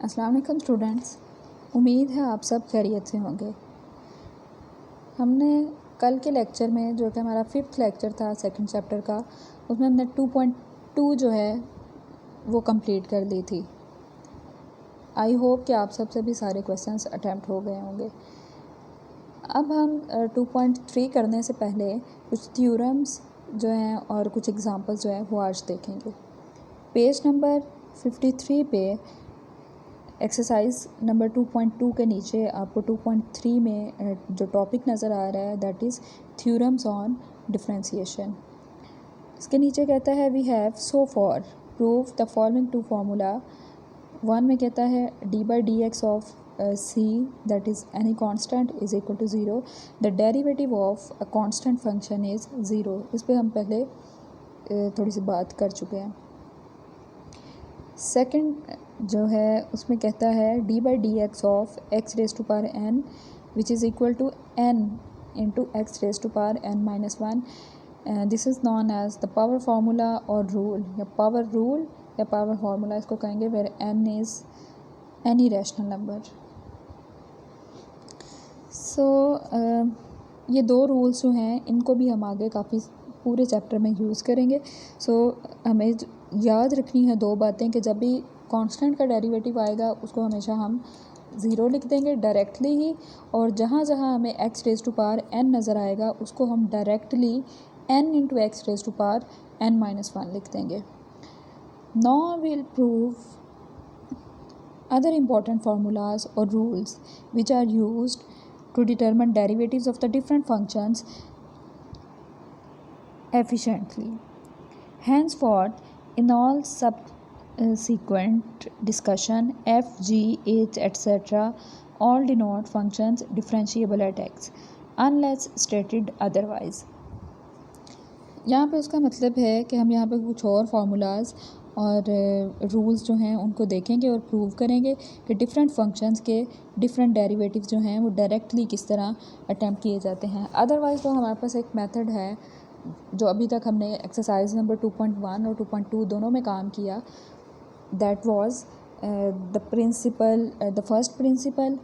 अस्सलाम वालेकुम स्टूडेंट्स, उम्मीद है आप सब खैरियत से होंगे। हमने कल के लेक्चर में जो कि हमारा 5th लेक्चर था सेकंड चैप्टर का, उसमें हमने 2.2 जो है वो कंप्लीट कर ली थी। आई होप कि आप सबसे भी सारे क्वेश्चंस अटैम्प्ट हो गए होंगे। अब हम 2.3 करने से पहले कुछ थ्योरम्स जो हैं और कुछ एग्जांपल्स जो हैं वो आज देखेंगे। पेज नंबर 53 पे एक्सरसाइज नंबर 2.2 के नीचे आपको 2.3 में जो टॉपिक नज़र आ रहा है that is theorems on differentiation. इसके नीचे कहता है we have so for prove the following two formula. 1 में कहता है D by D x of c that is any constant is equal to 0, the derivative of a constant function is 0। इस पर हम पहले थोड़ी सी बात कर चुके हैं। सेकंड जो है उसमें कहता है D by D x of X raise to power N which is equal to N into x raise to power N minus 1। This is known as the power formula और रूल या power rule या power formula इसको कहेंगे, where N is any rational number. So ये दो rules जो हैं इनको भी हम आगे काफ़ी पूरे चैप्टर में यूज़ करेंगे। हमें याद रखनी है दो बातें कि जब भी कांस्टेंट का डेरिवेटिव आएगा उसको हमेशा हम 0 लिख देंगे डायरेक्टली ही, और जहाँ जहाँ हमें x raise to power n नज़र आएगा उसको हम directly n into x raise to power N minus 1 लिख देंगे। Now we will prove other important formulas or rules which are used to determine derivatives of the different functions efficiently. Henceforth, in all subsequent discussion, f, g, h, etc. all denote functions differentiable at x unless stated otherwise. यहाँ पे उसका मतलब है कि हम यहाँ पे कुछ और फार्मूलाज और रूल्स जो हैं उनको देखेंगे और प्रूव करेंगे कि डिफरेंट फंक्शंस के डिफरेंट डेरिवेटिव्स जो हैं वो डायरेक्टली किस तरह अटैम्प्ट किए जाते हैं। अदरवाइज़ तो हमारे पास एक मेथड है जो अभी तक हमने एक्सरसाइज नंबर 2.1 और 2.2 दोनों में काम किया, that was the first principle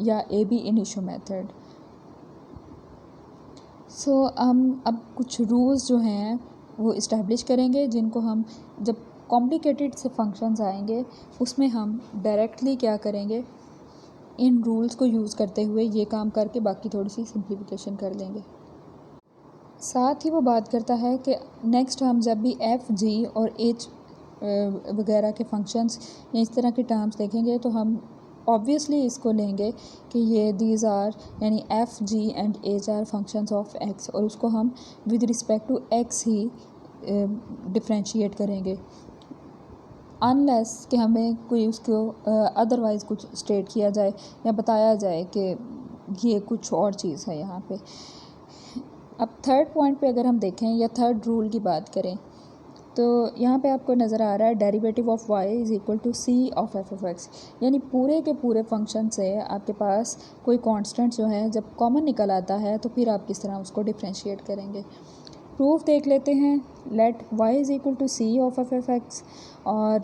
या ए बी इनिशियो मेथड। हम अब कुछ रूल्स जो हैं वो इस्टेब्लिश करेंगे जिनको हम जब कॉम्प्लिकेटेड से फंक्शंस आएंगे उसमें हम डायरेक्टली क्या करेंगे, इन रूल्स को यूज़ करते हुए ये काम करके बाकी थोड़ी सी सिंप्लीफिकेशन कर लेंगे। साथ ही वो बात करता है कि नेक्स्ट हम जब भी एफ़, जी और एच वगैरह के फंक्शंस या इस तरह के टर्म्स देखेंगे तो हम ऑब्वियसली इसको लेंगे कि ये दीज आर यानी f, g and h are functions of x, और उसको हम विद रिस्पेक्ट टू एक्स ही डिफ्रेंशिएट करेंगे अनलेस कि हमें कोई उसको अदरवाइज़ कुछ स्टेट किया जाए या बताया जाए कि ये कुछ और चीज़ है यहाँ पे। अब थर्ड पॉइंट पे अगर हम देखें या थर्ड रूल की बात करें तो यहाँ पे आपको नज़र आ रहा है derivative of y is equal to c of f of x, यानी पूरे के पूरे फंक्शन से आपके पास कोई कांस्टेंट जो है जब कॉमन निकल आता है तो फिर आप किस तरह उसको डिफ्रेंशिएट करेंगे। प्रूफ देख लेते हैं। Let y is equal to c of f of x, और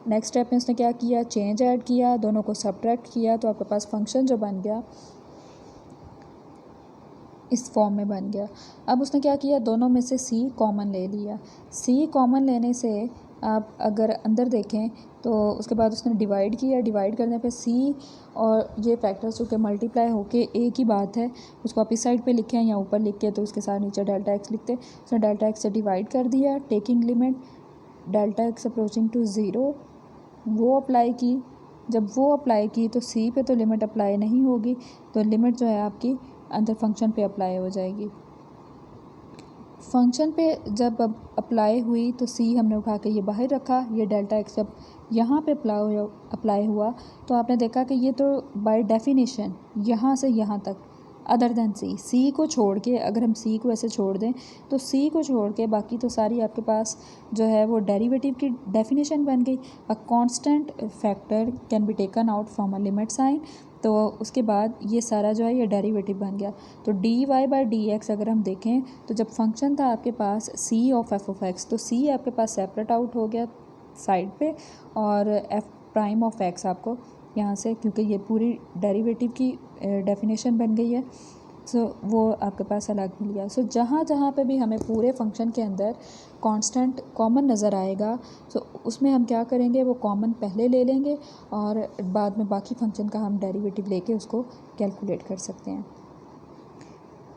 नेक्स्ट स्टेप में उसने क्या किया, चेंज ऐड किया, दोनों को सब्ट्रैक्ट किया तो आपके पास फंक्शन जो बन गया इस फॉर्म में बन गया। अब उसने क्या किया, दोनों में से c कॉमन ले लिया। c कॉमन लेने से आप अगर अंदर देखें तो उसके बाद उसने डिवाइड किया, डिवाइड करने पे c और ये फैक्टर्स जो कि मल्टीप्लाई होके एक ही बात है उसको आप इस साइड पे लिखें या ऊपर लिख के तो उसके साथ नीचे डेल्टा एक्स लिखते, उसने डेल्टा एक्स से डिवाइड कर दिया, taking limit delta x approaching to 0 वो अप्लाई की। जब वो अप्लाई की तो c पे तो लिमिट अप्लाई नहीं होगी, तो लिमिट जो है आपकी अंदर फंक्शन पे अप्लाई हो जाएगी। फंक्शन पे जब अब अप्लाई हुई तो c हमने उठा के ये बाहर रखा, ये डेल्टा एक्स जब यहाँ पे अप्लाई हुआ तो आपने देखा कि ये तो बाय डेफिनेशन यहाँ से यहाँ तक अदर देन c को छोड़ के, अगर हम c को ऐसे छोड़ दें तो c को छोड़ के बाकी तो सारी आपके पास जो है वो डेरिवेटिव की डेफिनेशन बन गई। A constant factor can be taken out from a limit sign, तो उसके बाद ये सारा जो है ये डेरिवेटिव बन गया। तो d y by D x अगर हम देखें तो जब फंक्शन था आपके पास c of f of x तो सी आपके पास सेपरेट आउट हो गया साइड पे, और एफ प्राइम ऑफ एक्स आपको यहाँ से, क्योंकि ये पूरी डेरिवेटिव की डेफिनेशन बन गई है, सो वो आपके पास अलग मिल गया। सो जहाँ जहाँ पे भी हमें पूरे फंक्शन के अंदर कांस्टेंट कॉमन नज़र आएगा, सो उसमें हम क्या करेंगे, वो कॉमन पहले ले लेंगे और बाद में बाकी फंक्शन का हम डेरिवेटिव लेके उसको कैलकुलेट कर सकते हैं।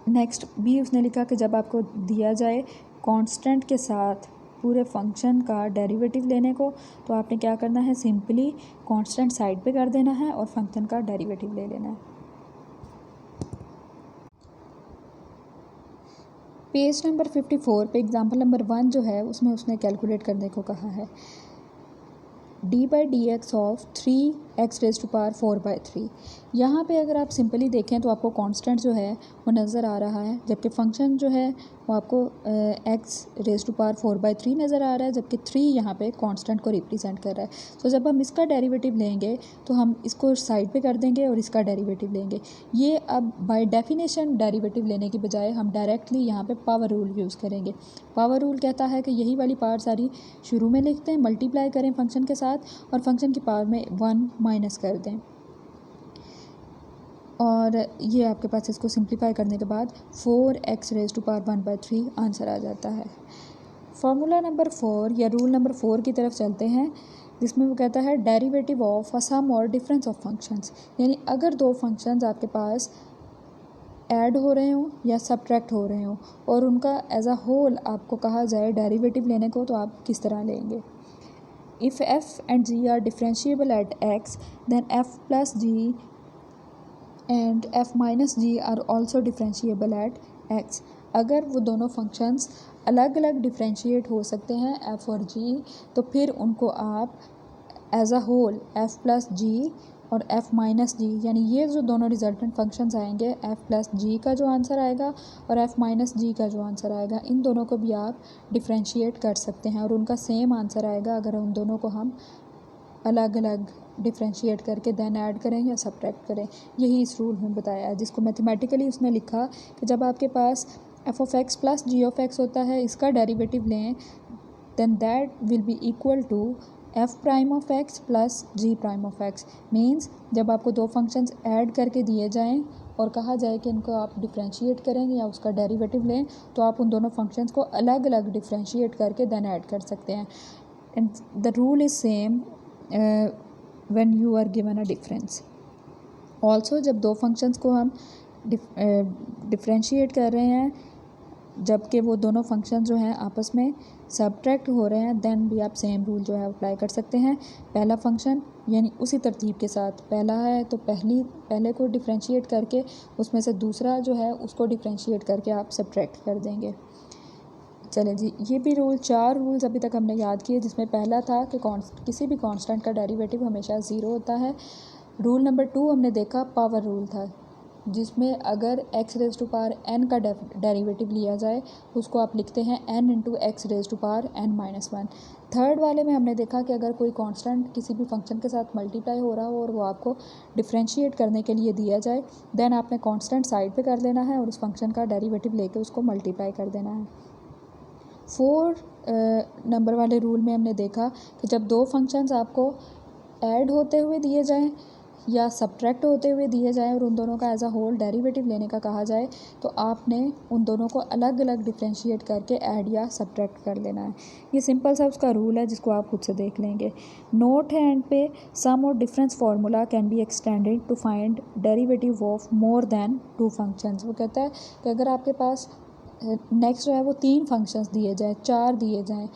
नेक्स्ट भी उसने लिखा कि जब आपको दिया जाए कांस्टेंट के साथ पूरे फंक्शन का डेरिवेटिव लेने को, तो आपने क्या करना है, सिंपली कांस्टेंट साइड पे कर देना है और फंक्शन का डेरिवेटिव ले लेना है। पेज नंबर 54 पे एग्जांपल नंबर 1 जो है उसमें उसने कैलकुलेट करने को कहा है d/dx ऑफ 3x⁴/3। यहाँ पे अगर आप सिंपली देखें तो आपको कांस्टेंट जो है वो नज़र आ रहा है, जबकि फंक्शन जो है वो आपको x⁴/3 नज़र आ रहा है, जबकि 3 यहाँ पे कांस्टेंट को रिप्रेजेंट कर रहा है। तो जब हम इसका डेरिवेटिव लेंगे तो हम इसको साइड पे कर देंगे और इसका डेरिवेटिव लेंगे। ये अब बाय डेफिनेशन डेरिवेटिव लेने की बजाय हम डायरेक्टली यहाँ पे पावर रूल यूज़ करेंगे। पावर रूल कहता है कि यही वाली पावर सारी शुरू में लिखते हैं, मल्टीप्लाई करें फंक्शन के साथ और फंक्शन की पावर में 1 माइनस कर दें, और ये आपके पास इसको सिंप्लीफाई करने के बाद 4x⁴1/3 आंसर आ जाता है। फार्मूला नंबर 4 या रूल नंबर 4 की तरफ चलते हैं, जिसमें वो कहता है डेरिवेटिव ऑफ अ सम और डिफरेंस ऑफ फंक्शंस। यानी अगर दो फंक्शंस आपके पास ऐड हो रहे हों या सब्ट्रैक्ट हो रहे हों और उनका एज अ होल आपको कहा जाए डेरिवेटिव लेने को, तो आप किस तरह लेंगे। If f and g are differentiable at x, then f plus g and f minus g are also differentiable at x। अगर वो दोनों फंक्शंस अलग अलग डिफ्रेंशिएट हो सकते हैं f और g, तो फिर उनको आप as a whole f plus G और f माइनस जी, यानी ये जो दोनों रिजल्टेंट फंक्शंस आएंगे, f प्लस जी का जो आंसर आएगा और f माइनस जी का जो आंसर आएगा, इन दोनों को भी आप डिफ्रेंशिएट कर सकते हैं और उनका सेम आंसर आएगा अगर उन दोनों को हम अलग अलग डिफ्रेंशिएट करके देन ऐड करें या सब्ट्रैक्ट करें। यही इस रूल में बताया है, जिसको मैथमेटिकली उसने लिखा कि जब आपके पास f of x plus g of x होता है, इसका डेरिवेटिव लें, then that will be equal to f prime of x plus g prime of x. Means जब आपको दो फंक्शंस ऐड करके दिए जाएं और कहा जाए कि इनको आप डिफ्रेंशिएट करेंगे या उसका डेरिवेटिव लें, तो आप उन दोनों फंक्शंस को अलग अलग डिफ्रेंशिएट करके देन ऐड कर सकते हैं। And the rule is same when you are given a difference. Also जब दो फंक्शंस को हम डिफ्रेंशिएट कर रहे हैं, जबकि वो दोनों फंक्शन जो हैं आपस में सब्ट्रैक्ट हो रहे हैं, देन भी आप सेम रूल जो है अप्लाई कर सकते हैं। पहला फंक्शन यानी उसी तरतीब के साथ, पहला है तो पहले को डिफ्रेंशिएट करके उसमें से दूसरा जो है उसको डिफ्रेंशिएट करके आप सब्ट्रैक्ट कर देंगे। चलें जी, ये भी रूल 4 रूल्स अभी तक हमने याद किए, जिसमें पहला था कि किसी भी कांस्टेंट का डेरिवेटिव हमेशा 0 होता है। रूल नंबर 2 हमने देखा पावर रूल था, जिसमें अगर x⁴n का डेरिवेटिव लिया जाए तो उसको आप लिखते हैं n इंटू x⁴n-1। थर्ड वाले में हमने देखा कि अगर कोई कांस्टेंट किसी भी फंक्शन के साथ मल्टीप्लाई हो रहा हो और वो आपको डिफ्रेंशिएट करने के लिए दिया जाए, देन आपने कांस्टेंट साइड पे कर लेना है और उस फंक्शन का डेरिवेटिव लेके उसको मल्टीप्लाई कर देना है। 4 नंबर वाले रूल में हमने देखा कि जब दो फंक्शंस आपको ऐड होते हुए दिए जाएं या सब्ट्रैक्ट होते हुए दिए जाएं और उन दोनों का एज अ होल डेरिवेटिव लेने का कहा जाए, तो आपने उन दोनों को अलग अलग डिफ्रेंशिएट करके ऐड या सब्ट्रैक्ट कर लेना है। ये सिंपल सा उसका रूल है, जिसको आप खुद से देख लेंगे। नोट है एंड पे, सम और difference formula can be extended to find derivative of more than 2 functions. वो कहता है कि अगर आपके पास नेक्स्ट जो है वो 3 फंक्शंस दिए जाएँ, 4 दिए जाएँ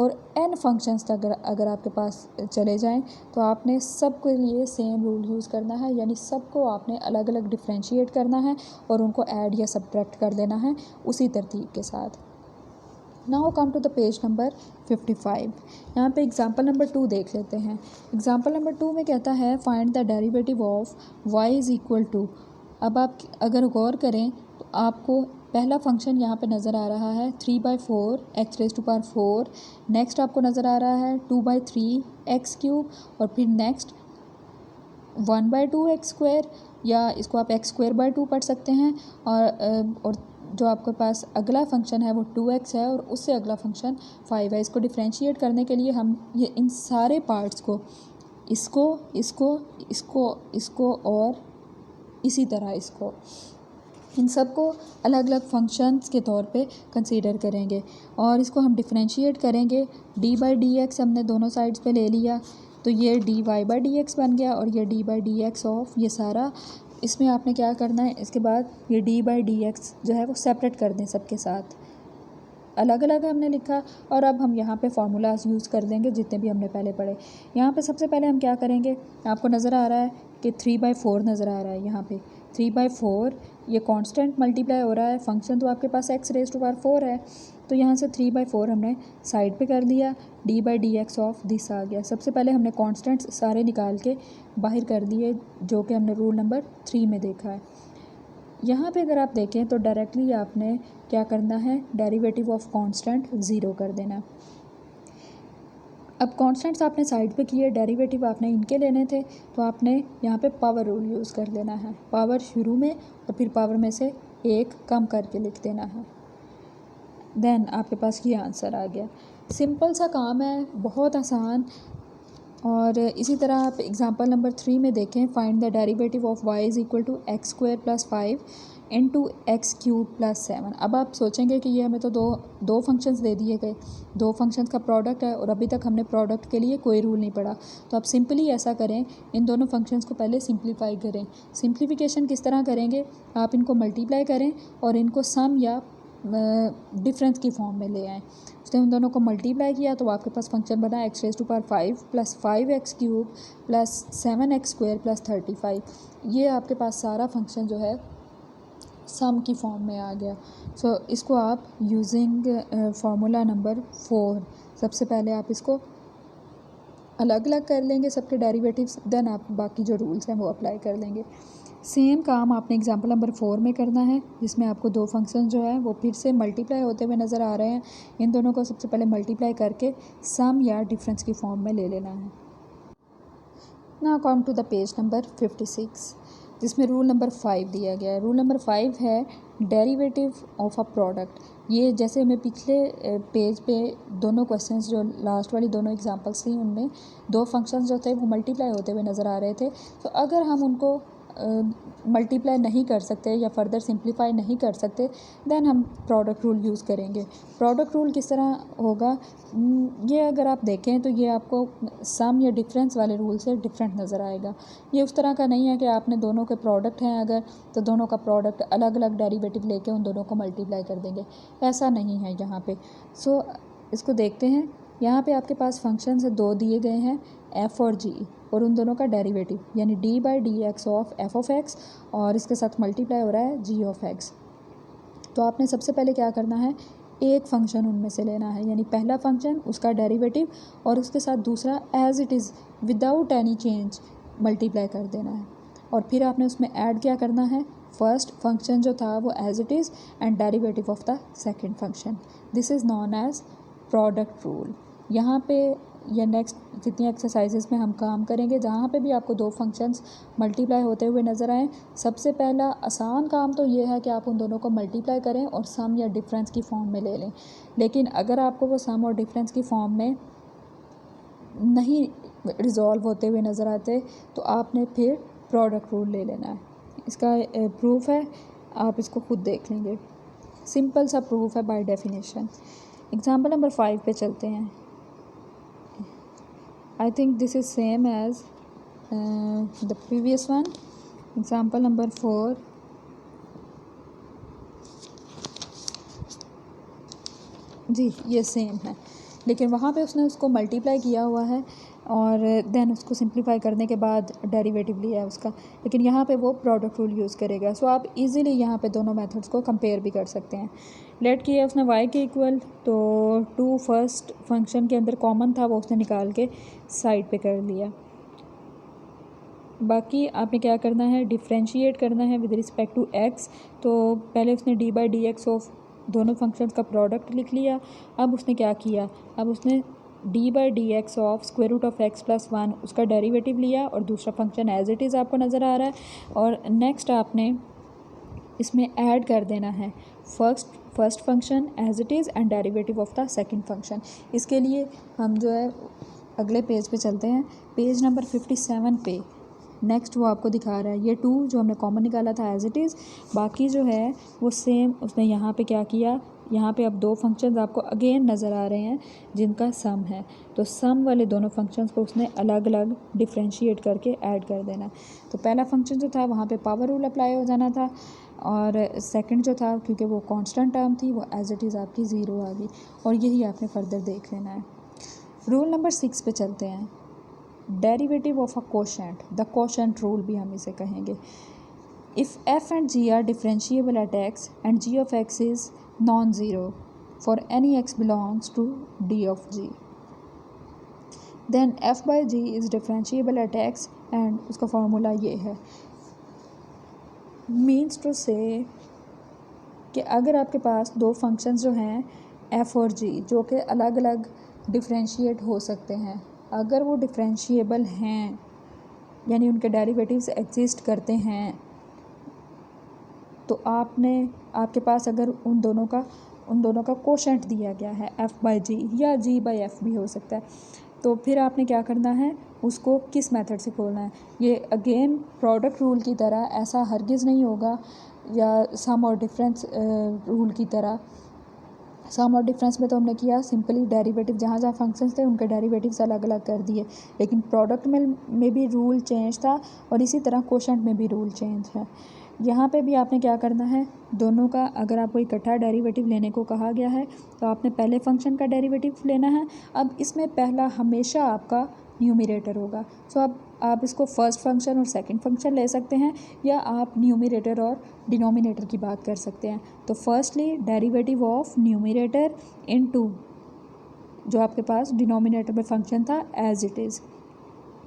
और n फंक्शंस तक अगर आपके पास चले जाएं, तो आपने सब के लिए सेम रूल यूज़ करना है, यानी सबको आपने अलग अलग डिफ्रेंशिएट करना है और उनको ऐड या सब्ट्रैक्ट कर देना है उसी तरतीब के साथ। Now come to the page number 55। यहाँ पे एग्जांपल नंबर 2 देख लेते हैं। एग्जांपल नंबर 2 में कहता है find the derivative of y is equal to. अब आप अगर गौर करें तो आपको पहला फंक्शन यहाँ पे नज़र आ रहा है 3/4 x⁴। नेक्स्ट आपको नज़र आ रहा है 2/3 x³ और फिर नेक्स्ट 1/2 x², या इसको आप x² पढ़ सकते हैं। और जो आपके पास अगला फंक्शन है वो 2x है और उससे अगला फंक्शन 5 है। इसको डिफ्रेंशिएट करने के लिए हम ये इन सारे पार्ट्स को इसको इसको इसको इसको और इसी तरह इसको, इन सब को अलग अलग फंक्शंस के तौर पे कंसीडर करेंगे और इसको हम डिफरेंशिएट करेंगे। डी बाई डी एक्स हमने दोनों साइड्स पे ले लिया तो ये d y by D x बन गया और ये d by D x of ये सारा। इसमें आपने क्या करना है, इसके बाद ये डी बाई डी एक्स जो है वो सेपरेट कर दें, सबके साथ अलग अलग हमने लिखा। और अब हम यहाँ पे फार्मूलाज यूज़ कर देंगे जितने भी हमने पहले पढ़े। यहाँ पे सबसे पहले हम क्या करेंगे, आपको नज़र आ रहा है कि 3/4 नज़र आ रहा है। यहाँ पे 3/4 ये कांस्टेंट मल्टीप्लाई हो रहा है, फंक्शन तो आपके पास x⁴ है, तो यहाँ से 3/4 हमने साइड पे कर दिया। D by D x of this आ गया। सबसे पहले हमने कांस्टेंट्स सारे निकाल के बाहर कर दिए जो कि हमने रूल नंबर 3 में देखा है। यहाँ पे अगर आप देखें तो डायरेक्टली आपने क्या करना है, डेरिवेटिव ऑफ कांस्टेंट 0 कर देना। अब कांस्टेंट्स आपने साइड पे किए, डेरिवेटिव आपने इनके लेने थे, तो आपने यहाँ पे पावर रूल यूज़ कर लेना है। पावर शुरू में और फिर पावर में से एक कम करके लिख देना है। देन आपके पास ये आंसर आ गया। सिंपल सा काम है, बहुत आसान। और इसी तरह आप एग्जांपल नंबर 3 में देखें, find the derivative of y is equal to x² + 5 into x³ + 7। अब आप सोचेंगे कि ये हमें तो दो फंक्शंस दे दिए गए, दो फंक्शंस का प्रोडक्ट है और अभी तक हमने प्रोडक्ट के लिए कोई रूल नहीं पढ़ा। तो आप सिंपली ऐसा करें, इन दोनों फंक्शंस को पहले सिंप्लीफाई करें। सिंप्लीफिकेशन किस तरह करेंगे, आप इनको मल्टीप्लाई करें और इनको सम या डिफरेंस की फॉर्म में ले आएँ। उसने उन दोनों को मल्टीप्लाई किया तो आपके पास फंक्शन बना x⁵ + 5x³ + 7x² + 35। ये आपके पास सारा फंक्शन जो है सम की फॉर्म में आ गया। सो इसको आप यूजिंग फार्मूला नंबर 4 सबसे पहले आप इसको अलग अलग कर लेंगे सबके डेरिवेटिव्स, देन आप बाकी जो रूल्स हैं वो अप्लाई कर लेंगे। सेम काम आपने एग्जांपल नंबर 4 में करना है, जिसमें आपको दो फंक्शन जो है वो फिर से मल्टीप्लाई होते हुए नज़र आ रहे हैं। इन दोनों को सबसे पहले मल्टीप्लाई करके सम या डिफरेंस की फॉर्म में ले लेना है। Now come to the page number 56, जिसमें रूल नंबर 5 दिया गया है। रूल नंबर 5 है डेरिवेटिव ऑफ अ प्रोडक्ट। ये जैसे हमें पिछले पेज पे दोनों क्वेश्चंस जो लास्ट वाली दोनों एग्जांपल्स थी उनमें दो फंक्शंस जो थे वो मल्टीप्लाई होते हुए नज़र आ रहे थे। तो अगर हम उनको मल्टीप्लाई नहीं कर सकते या फर्दर सिंप्लीफाई नहीं कर सकते, देन हम प्रोडक्ट रूल यूज़ करेंगे। प्रोडक्ट रूल किस तरह होगा, ये अगर आप देखें तो ये आपको सम या डिफरेंस वाले रूल से डिफरेंट नज़र आएगा। ये उस तरह का नहीं है कि आपने दोनों के प्रोडक्ट हैं अगर, तो दोनों का प्रोडक्ट अलग अलग डेरिवेटिव लेके उन दोनों को मल्टीप्लाई कर देंगे, ऐसा नहीं है यहाँ पे। सो इसको देखते हैं। यहाँ पे आपके पास फंक्शन से दो दिए गए हैं, f और g, और उन दोनों का डेरिवेटिव यानी D by D x of f of x और इसके साथ मल्टीप्लाई हो रहा है g ऑफ x। तो आपने सबसे पहले क्या करना है, एक फंक्शन उनमें से लेना है, यानी पहला फंक्शन उसका डेरिवेटिव और उसके साथ दूसरा as it is without any change multiply कर देना है। और फिर आपने उसमें ऐड क्या करना है, फर्स्ट फंक्शन जो था वो as it is and derivative of the second function. This is known as product rule. यहाँ पे या नेक्स्ट जितनी एक्सरसाइजेस में हम काम करेंगे जहाँ पे भी आपको दो फंक्शंस मल्टीप्लाई होते हुए नज़र आएँ, सबसे पहला आसान काम तो ये है कि आप उन दोनों को मल्टीप्लाई करें और सम या डिफरेंस की फॉर्म में ले लें। लेकिन अगर आपको वो सम और डिफरेंस की फॉर्म में नहीं रिजॉल्व होते हुए नज़र आते तो आपने फिर प्रोडक्ट रूल ले लेना है। इसका प्रूफ है, आप इसको खुद देख लेंगे, सिंपल सा प्रूफ है बाय डेफिनेशन। एग्जाम्पल नंबर 5 पे चलते हैं। I think this is same as the previous one. Example number 4. जी ये सेम है, लेकिन वहाँ पे उसने उसको मल्टीप्लाई किया हुआ है और देन उसको सिंप्लीफाई करने के बाद डेरिवेटिव लिया है उसका, लेकिन यहाँ पे वो प्रोडक्ट रूल यूज़ करेगा। सो आप इजीली यहाँ पे दोनों मेथड्स को कंपेयर भी कर सकते हैं। लेट किया उसने y के इक्वल, तो 2 फर्स्ट फंक्शन के अंदर कॉमन था वो उसने निकाल के साइड पे कर लिया। बाकी आपने क्या करना है, डिफ्रेंशिएट करना है विद रिस्पेक्ट टू x। तो पहले उसने d by D x of दोनों फंक्शंस का प्रोडक्ट लिख लिया। अब उसने क्या किया, अब उसने d by D x of square root of x + 1 उसका डेरिवेटिव लिया और दूसरा फंक्शन एज इट इज़ आपको नज़र आ रहा है। और नेक्स्ट आपने इसमें ऐड कर देना है first function as it is and derivative of the second function. इसके लिए हम जो है अगले पेज पे चलते हैं। पेज नंबर 57 पे नेक्स्ट वो आपको दिखा रहा है ये 2 जो हमने कॉमन निकाला था एज इट इज़, बाकी जो है वो सेम उसने यहाँ पे क्या किया, यहाँ पे अब 2 फंक्शंस आपको अगेन नज़र आ रहे हैं जिनका सम है। तो सम वाले दोनों फंक्शंस को उसने अलग अलग डिफ्रेंशिएट करके ऐड कर देना। तो पहला फंक्शन जो था वहाँ पे पावर रूल अप्लाई हो जाना था, और सेकंड जो था क्योंकि वो कांस्टेंट टर्म थी वो एज इट इज़ आपकी 0 आ गई, और यही आपने फर्दर देख लेना है। रूल नंबर 6 पे चलते हैं। Derivative of a quotient, the quotient rule भी हम इसे कहेंगे। If f and g are differentiable at x and g of x is non zero for any x belongs to d of g, then f by g is differentiable at x, and उसका formula ये है। Means to से कि अगर आपके पास 2 functions जो हैं F और जी जो कि अलग अलग डिफरेंशिएट हो सकते हैं, अगर वो डिफरेंशिएबल हैं यानी उनके डेरिवेटिव्स एग्जिस्ट करते हैं, तो आपके पास अगर उन दोनों का कोशेंट दिया गया है एफ़ बाई जी या जी बाई एफ़ भी हो सकता है, तो फिर आपने क्या करना है, उसको किस मेथड से खोलना है। ये अगेन प्रोडक्ट रूल की तरह ऐसा हरगिज़ नहीं होगा, या सम और डिफरेंस रूल की तरह। सम और डिफरेंस में तो हमने किया सिंपली डेरिवेटिव, जहाँ जहाँ फंक्शंस थे उनके डेरिवेटिव्स अलग अलग कर दिए, लेकिन प्रोडक्ट में भी रूल चेंज था, और इसी तरह कोशेंट में भी रूल चेंज है। यहाँ पे भी आपने क्या करना है, दोनों का अगर आपको इकट्ठा डेरिवेटिव लेने को कहा गया है तो आपने पहले फंक्शन का डेरिवेटिव लेना है। अब इसमें पहला हमेशा आपका न्यूमरेटर होगा, सो अब आप इसको फर्स्ट फंक्शन और सेकंड फंक्शन ले सकते हैं, या आप न्यूमरेटर और डिनोमिनेटर की बात कर सकते हैं। तो firstly derivative of numerator into जो आपके पास डिनोमिनेटर में फंक्शन था एज इट इज़,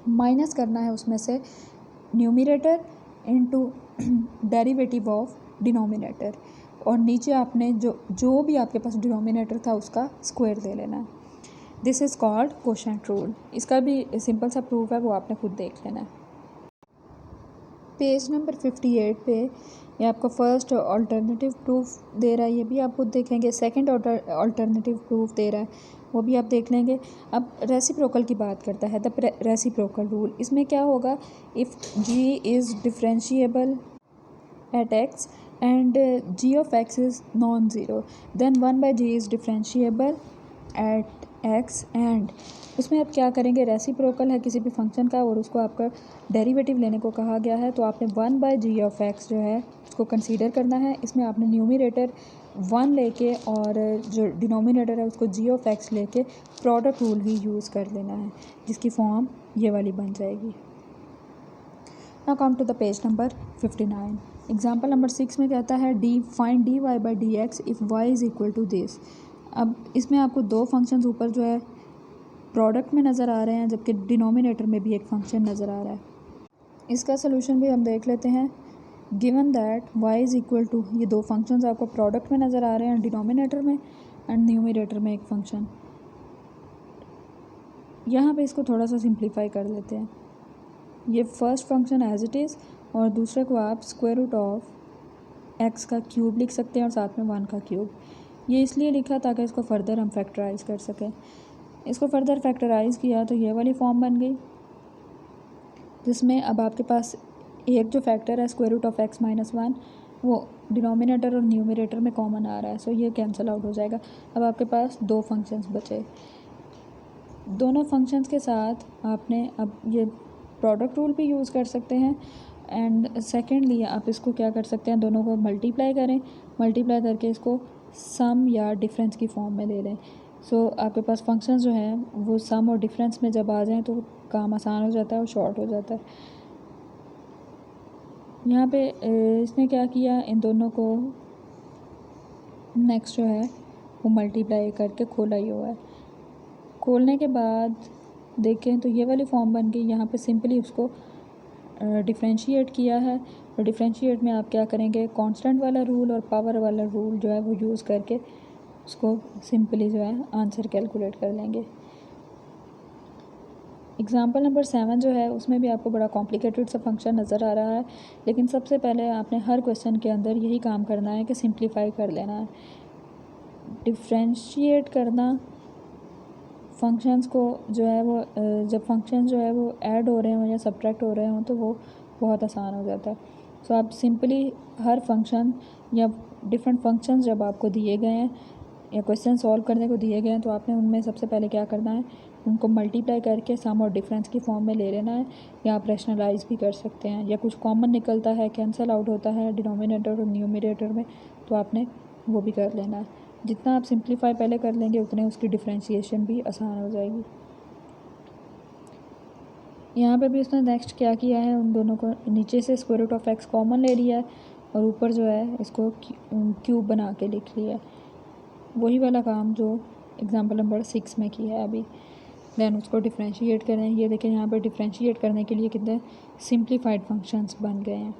माइनस करना है उसमें से numerator into derivative of denominator, और नीचे आपने जो भी आपके पास डिनोमिनेटर था उसका स्क्वायर ले लेना है। This is called quotient rule. इसका भी सिंपल सा प्रूफ है, वो आपने खुद देख लेना है। पेज नंबर 58 पे ये आपको फर्स्ट अल्टरनेटिव प्रूफ दे रहा है, ये भी आप खुद देखेंगे। सेकंड अल्टरनेटिव प्रूफ दे रहा है, वो भी आप देख लेंगे। अब रेसिप्रोकल की बात करता है, द रेसिप्रोकल रूल। इसमें क्या होगा, if g is differentiable at x and g of x is non zero, then 1/g is differentiable at x, and उसमें आप क्या करेंगे, रेसिप्रोकल है किसी भी फंक्शन का और उसको आपका डेरिवेटिव लेने को कहा गया है, तो आपने 1/g ऑफ एक्स जो है उसको कंसीडर करना है। इसमें आपने न्यूमरेटर 1 लेके और जो डिनोमिनेटर है उसको g ऑफ एक्स लेके प्रोडक्ट रूल ही यूज़ कर लेना है, जिसकी फॉर्म ये वाली बन जाएगी। Now come to the page number 59। Example number 6 में कहता है find dy by D x if y is equal to this. अब इसमें आपको 2 फंक्शंस ऊपर जो है प्रोडक्ट में नज़र आ रहे हैं, जबकि डिनोमिनेटर में भी एक फंक्शन नज़र आ रहा है। इसका सलूशन भी हम देख लेते हैं। Given that y is equal to, ये 2 फंक्शंस आपको प्रोडक्ट में नज़र आ रहे हैं, डिनोमिनेटर में एंड न्यूमरेटर में एक फंक्शन। यहाँ पे इसको थोड़ा सा सिंप्लीफाई कर लेते हैं। ये first function as it is, और दूसरे को आप स्क्वायर रूट ऑफ एक्स का क्यूब लिख सकते हैं और साथ में 1 का क्यूब। ये इसलिए लिखा ताकि इसको फर्दर हम फैक्टराइज़ कर सकें। इसको फर्दर फैक्टराइज़ किया तो ये वाली फॉर्म बन गई, जिसमें अब आपके पास एक जो फैक्टर है square root of x minus 1 वो डिनोमिनेटर और न्यूमरेटर में कॉमन आ रहा है, सो ये कैंसिल आउट हो जाएगा। अब आपके पास 2 फंक्शंस बचे। दोनों फंक्शंस के साथ आपने अब ये प्रोडक्ट रूल भी यूज़ कर सकते हैं, एंड सेकेंडली आप इसको क्या कर सकते हैं, दोनों को मल्टीप्लाई करें, मल्टीप्लाई करके इसको सम या डिफरेंस की फॉर्म में ले लें। सो आपके पास फंक्शंस जो हैं वो सम और डिफरेंस में जब आ जाएं तो काम आसान हो जाता है और शॉर्ट हो जाता है। यहाँ पे इसने क्या किया, इन दोनों को नेक्स्ट जो है वो मल्टीप्लाई करके खोला ही हुआ है। खोलने के बाद देखें तो ये वाली फॉर्म बन गई। यहाँ पे सिंपली उसको डिफरेंशिएट किया है, और डिफरेंशिएट में आप क्या करेंगे, कांस्टेंट वाला रूल और पावर वाला रूल जो है वो यूज़ करके उसको सिंपली जो है आंसर कैलकुलेट कर लेंगे। एग्ज़ाम्पल नंबर 7 जो है उसमें भी आपको बड़ा कॉम्प्लिकेटेड सा फंक्शन नज़र आ रहा है, लेकिन सबसे पहले आपने हर क्वेश्चन के अंदर यही काम करना है कि सिंप्लीफाई कर लेना है। डिफरेंशिएट करना फंक्शंस को जो है वो जब फंक्शन जो है वो ऐड हो रहे हों या सब्ट्रैक्ट हो रहे हों तो वो बहुत आसान हो जाता है। सो आप सिंपली हर फंक्शन या डिफरेंट फंक्शंस जब आपको दिए गए हैं या क्वेश्चन सॉल्व करने को दिए गए हैं तो आपने उनमें सबसे पहले क्या करना है, उनको मल्टीप्लाई करके सम और डिफरेंस की फॉर्म में ले लेना है, या आप रैशनलाइज भी कर सकते हैं, या कुछ कॉमन निकलता है, कैंसिल आउट होता है डिनोमिनेटर और न्यूमरेटर में, तो आपने वो भी कर लेना है। जितना आप सिंप्लीफाई पहले कर लेंगे उतने उसकी डिफ्रेंशिएशन भी आसान हो जाएगी। यहाँ पे भी उसने नेक्स्ट क्या किया है, उन दोनों को नीचे से square root of x common ले लिया है और ऊपर जो है इसको क्यूब बना के लिख लिया है। वही वाला काम जो एग्जांपल नंबर 6 में किया है अभी। देन उसको डिफ्रेंशिएट करें। ये देखें यहाँ पे डिफ्रेंशिएट करने के लिए कितने सिंप्लीफाइड फंक्शंस बन गए हैं।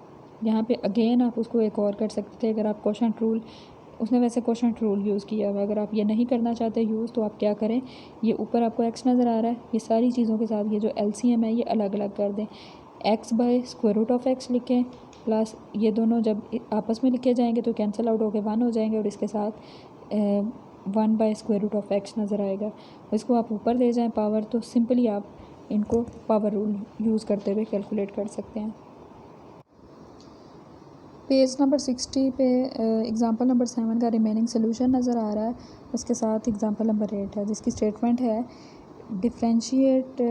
यहाँ पे अगेन आप उसको एक और कर सकते थे, अगर आप कोशेंट रूल, उसने वैसे कोशेंट रूल यूज़ किया हुआ है, अगर आप ये नहीं करना चाहते यूज़ तो आप क्या करें, ये ऊपर आपको एक्स नज़र आ रहा है, ये सारी चीज़ों के साथ ये जो एलसीएम है ये अलग अलग कर दें। X by square root of x लिखें, प्लस ये दोनों जब आपस में लिखे जाएंगे तो कैंसिल आउट होकर 1 हो जाएंगे और इसके साथ 1 by square root of x नज़र आएगा। इसको आप ऊपर ले जाएं पावर, तो सिंपली आप इनको पावर रूल यूज़ करते हुए कैलकुलेट कर सकते हैं। पेज नंबर 60 पे एग्ज़ाम्पल नंबर 7 का रिमेनिंग सोल्यूशन नज़र आ रहा है। उसके साथ एग्ज़ाम्पल नंबर 8 है जिसकी स्टेटमेंट है differentiate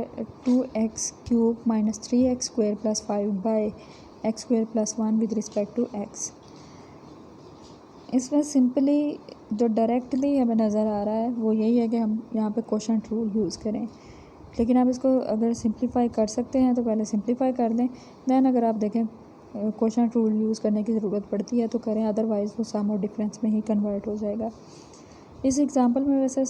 2x cube minus 3x square plus 5 by x square plus 1 with respect to x। इसमें सिंपली जो डायरेक्टली हमें नज़र आ रहा है वो यही है कि हम यहाँ पे कोशेंट रूल यूज़ करें, लेकिन आप इसको अगर सिंप्लीफाई कर सकते हैं तो पहले सिंप्लीफाई कर लें, दैन अगर आप देखें कोशेंट रूल यूज़ करने की ज़रूरत पड़ती है तो करें, अदरवाइज़ वो सम और डिफरेंस में ही कन्वर्ट हो जाएगा। इस एग्ज़ाम्पल में वैसे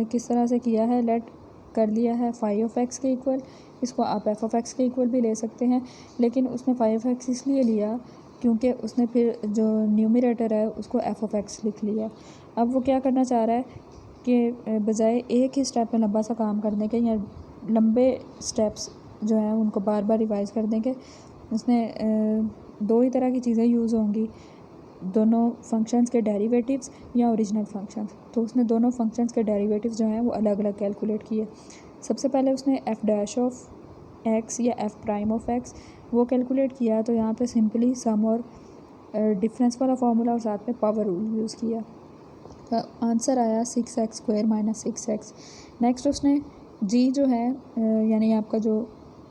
किस तरह से किया है, लेट कर लिया है फाई ऑफ एक्स के इक्वल, इसको आप एफ ऑफ एक्स के इक्वल भी ले सकते हैं, लेकिन उसने फाई ऑफ एक्स इसलिए लिया क्योंकि उसने फिर जो न्यूमरेटर है उसको एफ ऑफ एक्स लिख लिया। अब वो क्या करना चाह रहा है कि बजाय एक ही स्टेप में लंबा सा काम करने के या लंबे स्टेप्स जो हैं उनको बार बार रिवाइज़ कर देंगे, उसने दो ही तरह की चीज़ें यूज़ होंगी, दोनों फंक्शंस के डेरिवेटिव्स या ओरिजिनल फंक्शंस। तो उसने दोनों फंक्शंस के डेरिवेटिव्स जो हैं वो अलग अलग कैलकुलेट किए। सबसे पहले उसने एफ डैश ऑफ एक्स या एफ प्राइम ऑफ एक्स वो कैलकुलेट किया, तो यहाँ पे सिंपली सम और डिफरेंस वाला फार्मूला और साथ में पावर रूल यूज़ किया, आंसर आया 6x square minus 6x। Next उसने जी जो है यानी आपका जो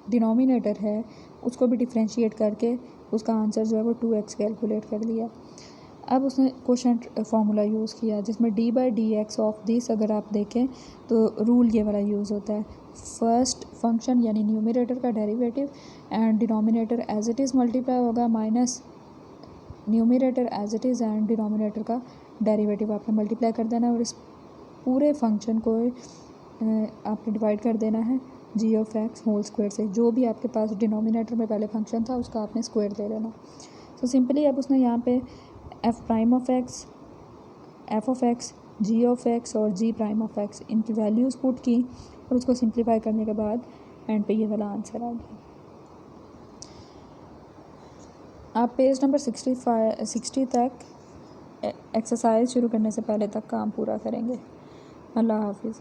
डिनोमिनेटर है उसको भी डिफ्रेंशिएट करके उसका आंसर जो है वो 2x कैलकुलेट कर लिया। अब उसने कोशेंट फार्मूला यूज़ किया जिसमें d by D x of this, अगर आप देखें तो रूल ये वाला यूज़ होता है, फर्स्ट फंक्शन यानी न्यूमरेटर का derivative and denominator as it is multiply होगा minus numerator as it is and denominator का डेरिवेटिव आपने मल्टीप्लाई कर देना है और इस पूरे फंक्शन को आपने डिवाइड कर देना है जी ऑफ एक्स होल स्क्वायर से। जो भी आपके पास डिनोमिनेटर में पहले फंक्शन था उसका आपने स्क्वायर दे लेना। तो सिंपली अब उसने यहाँ पे f prime of x, f of x, g of x और जी प्राइम ऑफ एक्स इनकी वैल्यूज़ पुट की और उसको सिंप्लीफाई करने के बाद एंड पे ये वाला आंसर आ गया। आप पेज नंबर 60 तक एक्सरसाइज शुरू करने से पहले तक काम पूरा करेंगे। अल्लाह हाफिज़।